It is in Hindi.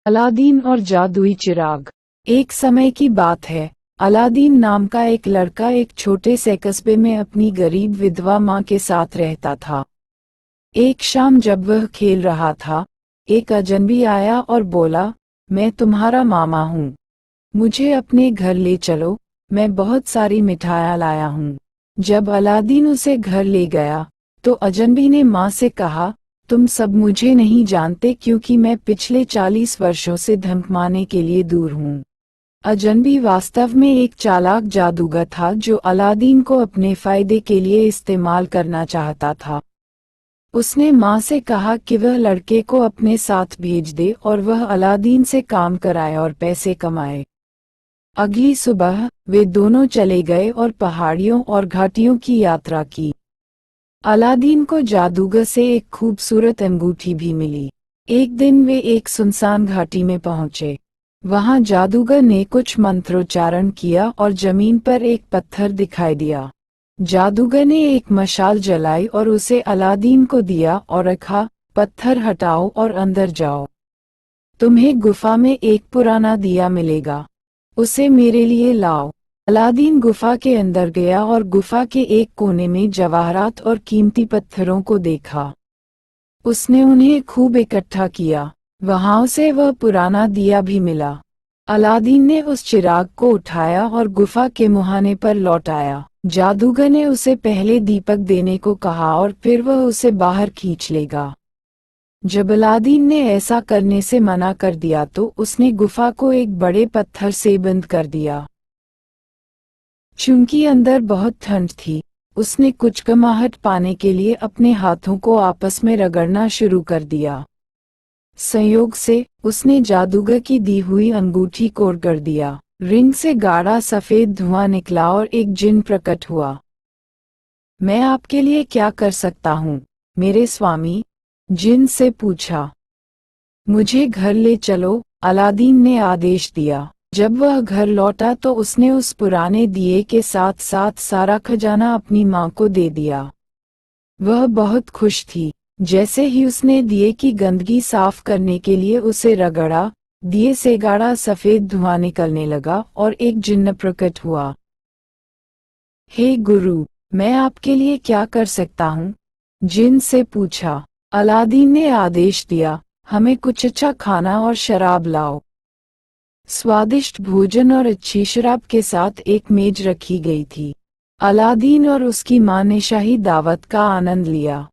अलादीन और जादुई चिराग। एक समय की बात है, अलादीन नाम का एक लड़का एक छोटे से कस्बे में अपनी गरीब विधवा माँ के साथ रहता था। एक शाम जब वह खेल रहा था, एक अजनबी आया और बोला, मैं तुम्हारा मामा हूँ, मुझे अपने घर ले चलो, मैं बहुत सारी मिठाइयाँ लाया हूँ। जब अलादीन उसे घर ले गया, तो अजनबी ने माँ से कहा, तुम सब मुझे नहीं जानते क्योंकि मैं पिछले 40 वर्षों से धन कमाने के लिए दूर हूँ। अजनबी वास्तव में एक चालाक जादूगर था जो अलादीन को अपने फायदे के लिए इस्तेमाल करना चाहता था। उसने माँ से कहा कि वह लड़के को अपने साथ भेज दे और वह अलादीन से काम कराए और पैसे कमाए। अगली सुबह वे दोनों चले गए और पहाड़ियों और घाटियों की यात्रा की। अलादीन को जादूगर से एक खूबसूरत अंगूठी भी मिली। एक दिन वे एक सुनसान घाटी में पहुंचे। वहां जादूगर ने कुछ मंत्रोच्चारण किया और जमीन पर एक पत्थर दिखाई दिया। जादूगर ने एक मशाल जलाई और उसे अलादीन को दिया और कहा, पत्थर हटाओ और अंदर जाओ। तुम्हें गुफा में एक पुराना दिया मिलेगा, उसे मेरे लिए लाओ। अलादीन गुफा के अंदर गया और गुफा के एक कोने में जवाहरात और कीमती पत्थरों को देखा। उसने उन्हें खूब इकट्ठा किया। वहां से वह पुराना दिया भी मिला। अलादीन ने उस चिराग को उठाया और गुफा के मुहाने पर लौटाया। जादूगर ने उसे पहले दीपक देने को कहा और फिर वह उसे बाहर खींच लेगा। जब अलादीन ने ऐसा करने से मना कर दिया तो उसने गुफा को एक बड़े पत्थर से बंद कर दिया। चूंकि अंदर बहुत ठंड थी, उसने कुछ गर्माहट पाने के लिए अपने हाथों को आपस में रगड़ना शुरू कर दिया। संयोग से उसने जादूगर की दी हुई अंगूठी को रगड़ दिया। रिंग से गाढ़ा सफेद धुआं निकला और एक जिन प्रकट हुआ। मैं आपके लिए क्या कर सकता हूँ, मेरे स्वामी? जिन से पूछा। मुझे घर ले चलो, अलादीन ने आदेश दिया। जब वह घर लौटा तो उसने उस पुराने दिए के साथ साथ सारा खजाना अपनी माँ को दे दिया। वह बहुत खुश थी। जैसे ही उसने दिए की गंदगी साफ करने के लिए उसे रगड़ा, दिए से गाढ़ा सफेद धुआं निकलने लगा और एक जिन्न प्रकट हुआ। हे गुरु, मैं आपके लिए क्या कर सकता हूँ? जिन से पूछा। अलादीन ने आदेश दिया, हमें कुछ अच्छा खाना और शराब लाओ। स्वादिष्ट भोजन और अच्छी शराब के साथ एक मेज रखी गई थी। अलादीन और उसकी माँ ने शाही दावत का आनंद लिया।